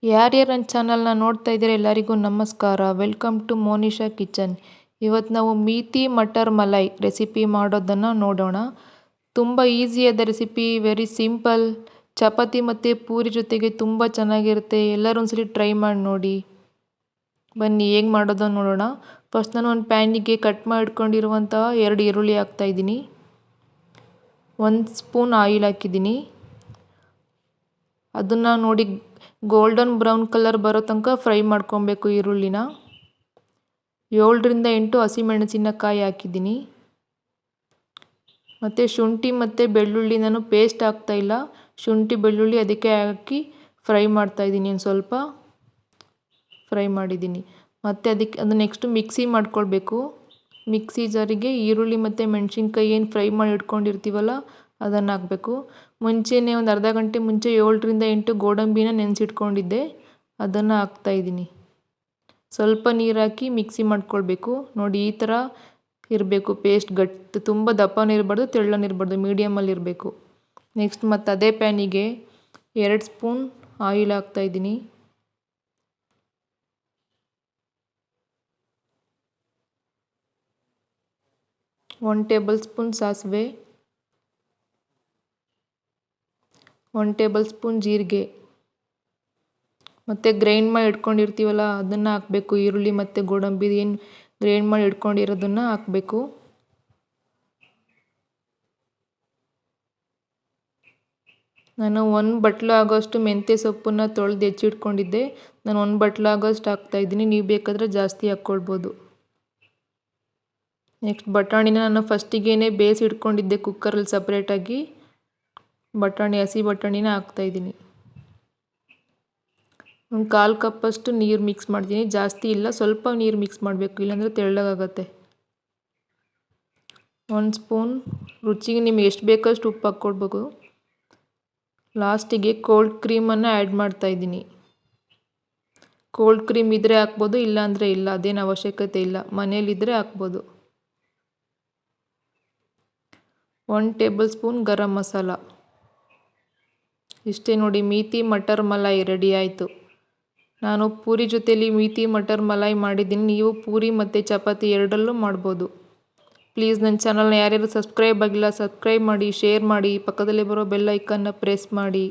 ಯಾರ್ಯಾರು ನನ್ನ ಚಾನಲ್ನ ನೋಡ್ತಾ ಇದ್ದೀರಾ ಎಲ್ಲರಿಗೂ ನಮಸ್ಕಾರ. Welcome to Monisha kitchen. ಇವತ್ತು ನಾವು ಮೀತಿ ಮಟರ್ ಮಲೈ ರೆಸಿಪಿ ಮಾಡೋದನ್ನು ನೋಡೋಣ. ತುಂಬ ಈಸಿಯಾದ ರೆಸಿಪಿ, ವೆರಿ ಸಿಂಪಲ್. ಚಪಾತಿ ಮತ್ತು ಪೂರಿ ಜೊತೆಗೆ ತುಂಬ ಚೆನ್ನಾಗಿರುತ್ತೆ. ಎಲ್ಲರೂ ಒಂದ್ಸಲಿ ಟ್ರೈ ಮಾಡಿ ನೋಡಿ. ಬನ್ನಿ ಹೇಗೆ ಮಾಡೋದನ್ನು ನೋಡೋಣ. ಫಸ್ಟ್ ನಾನು ಒಂದು ಪ್ಯಾನಿಗೆ ಕಟ್ ಮಾಡಿಕೊಂಡಿರುವಂತಹ 2 ಈರುಳ್ಳಿ ಹಾಕ್ತಾಯಿದ್ದೀನಿ. 1 ಸ್ಪೂನ್ ಆಯಿಲ್ ಹಾಕಿದ್ದೀನಿ. ಅದನ್ನು ನೋಡಿ ಗೋಲ್ಡನ್ ಬ್ರೌನ್ ಕಲರ್ ಬರೋ ತನಕ ಫ್ರೈ ಮಾಡ್ಕೊಬೇಕು ಈರುಳ್ಳಿನ. 7ರಿಂದ 8 ಹಸಿಮೆಣಸಿನಕಾಯಿ ಹಾಕಿದ್ದೀನಿ. ಮತ್ತು ಶುಂಠಿ ಮತ್ತು ಬೆಳ್ಳುಳ್ಳಿ ನಾನು ಪೇಸ್ಟ್ ಹಾಕ್ತಾಯಿಲ್ಲ, ಶುಂಠಿ ಬೆಳ್ಳುಳ್ಳಿ ಅದಕ್ಕೆ ಹಾಕಿ ಫ್ರೈ ಮಾಡ್ತಾಯಿದ್ದೀನಿ. ಒಂದು ಸ್ವಲ್ಪ ಫ್ರೈ ಮಾಡಿದ್ದೀನಿ. ಮತ್ತು ಅದು ನೆಕ್ಸ್ಟ್ ಮಿಕ್ಸಿ ಮಾಡ್ಕೊಳ್ಬೇಕು. ಮಿಕ್ಸಿ ಜಾರಿಗೆ ಈರುಳ್ಳಿ ಮತ್ತು ಮೆಣಸಿನ್ಕಾಯಿ ಏನು ಫ್ರೈ ಮಾಡಿ ಇಟ್ಕೊಂಡಿರ್ತೀವಲ್ಲ ಅದನ್ನು ಹಾಕಬೇಕು. ಮುಂಚೆನೇ ಒಂದು ಅರ್ಧ ಗಂಟೆ ಮುಂಚೆ 7ರಿಂದ 8 ಗೋಡಂಬಿನ ನೆನೆಸಿಟ್ಕೊಂಡಿದ್ದೆ, ಅದನ್ನು ಹಾಕ್ತಾಯಿದ್ದೀನಿ. ಸ್ವಲ್ಪ ನೀರು ಹಾಕಿ ಮಿಕ್ಸಿ ಮಾಡ್ಕೊಳ್ಬೇಕು. ನೋಡಿ ಈ ಥರ ಇರಬೇಕು ಪೇಸ್ಟ್. ತುಂಬ ದಪ್ಪನೂ ಇರಬಾರ್ದು, ತೆಳ್ಳನೂ ಇರಬಾರ್ದು, ಮೀಡಿಯಮಲ್ಲಿ ಇರಬೇಕು. ನೆಕ್ಸ್ಟ್ ಮತ್ತು ಅದೇ ಪ್ಯಾನಿಗೆ 2 ಸ್ಪೂನ್ ಆಯಿಲ್ ಹಾಕ್ತಾಯಿದ್ದೀನಿ. 1 ಟೇಬಲ್ ಸ್ಪೂನ್ ಸಾಸಿವೆ, 1 ಟೇಬಲ್ ಸ್ಪೂನ್ ಜೀರಿಗೆ, ಮತ್ತು ಗ್ರೈಂಡ್ ಮಾಡಿ ಇಟ್ಕೊಂಡಿರ್ತೀವಲ್ಲ ಅದನ್ನು ಹಾಕಬೇಕು. ಈರುಳ್ಳಿ ಮತ್ತು ಗೋಡಂಬಿ ಏನು ಗ್ರೈಂಡ್ ಮಾಡಿ ಇಟ್ಕೊಂಡಿರೋದನ್ನು ಹಾಕಬೇಕು. ನಾನು 1 ಬಟ್ಲು ಆಗೋಷ್ಟು ಮೆಂತ್ಯ ಸೊಪ್ಪನ್ನು ತೊಳೆದು ಹೆಚ್ಚಿಟ್ಕೊಂಡಿದ್ದೆ. ನಾನು 1 ಬಟ್ಲು ಆಗೋಷ್ಟು ಹಾಕ್ತಾಯಿದ್ದೀನಿ. ನೀವು ಬೇಕಾದರೆ ಜಾಸ್ತಿ ಹಾಕ್ಕೊಳ್ಬೋದು. ನೆಕ್ಸ್ಟ್ ಬಟಾಣಿನ ನಾನು ಫಸ್ಟಿಗೇ ಬೇಯಿಸಿ ಇಟ್ಕೊಂಡಿದ್ದೆ ಕುಕ್ಕರಲ್ಲಿ ಸಪ್ರೇಟಾಗಿ. ಹಸಿ ಬಟಾಣಿನ ಹಾಕ್ತಾಯಿದ್ದೀನಿ. ಒಂದು 1/4 ಕಪ್ಪಷ್ಟು ನೀರು ಮಿಕ್ಸ್ ಮಾಡ್ತೀನಿ. ಜಾಸ್ತಿ ಇಲ್ಲ, ಸ್ವಲ್ಪ ನೀರು ಮಿಕ್ಸ್ ಮಾಡಬೇಕು, ಇಲ್ಲಾಂದರೆ ತೆಳ್ಳಗಾಗತ್ತೆ. 1 ಸ್ಪೂನ್ ರುಚಿಗೆ ನಿಮ್ಗೆ ಎಷ್ಟು ಬೇಕಷ್ಟು ಉಪ್ಪು ಹಾಕ್ಕೊಳ್ಬೇಕು. ಲಾಸ್ಟಿಗೆ ಕೋಲ್ಡ್ ಕ್ರೀಮನ್ನು ಆ್ಯಡ್ ಮಾಡ್ತಾಯಿದ್ದೀನಿ. ಕೋಲ್ಡ್ ಕ್ರೀಮ್ ಇದ್ದರೆ ಹಾಕ್ಬೋದು, ಇಲ್ಲಾಂದರೆ ಇಲ್ಲ, ಅದೇನು ಅವಶ್ಯಕತೆ ಇಲ್ಲ. ಮನೇಲಿದ್ದರೆ ಹಾಕ್ಬೋದು. 1 ಟೇಬಲ್ ಸ್ಪೂನ್ ಗರಂ ಮಸಾಲ. ಇಷ್ಟೇ ನೋಡಿ, ಮೀತಿ ಮಟರ್ ಮಲೈ ರೆಡಿ ಆಯಿತು. ನಾನು ಪೂರಿ ಜೊತೆಯಲ್ಲಿ ಮೀತಿ ಮಟರ್ ಮಲೈ ಮಾಡಿದ್ದೀನಿ. ನೀವು ಪೂರಿ ಮತ್ತು ಚಪಾತಿ ಎರಡರಲ್ಲೂ ಮಾಡ್ಬೋದು. ಪ್ಲೀಸ್ ನನ್ನ ಚಾನಲ್ನ ಯಾರ್ಯಾರು ಸಬ್ಸ್ಕ್ರೈಬ್ ಆಗಿಲ್ಲ ಸಬ್ಸ್ಕ್ರೈಬ್ ಮಾಡಿ, ಶೇರ್ ಮಾಡಿ, ಪಕ್ಕದಲ್ಲಿ ಬರೋ ಬೆಲ್ ಐಕನ್ನ ಪ್ರೆಸ್ ಮಾಡಿ.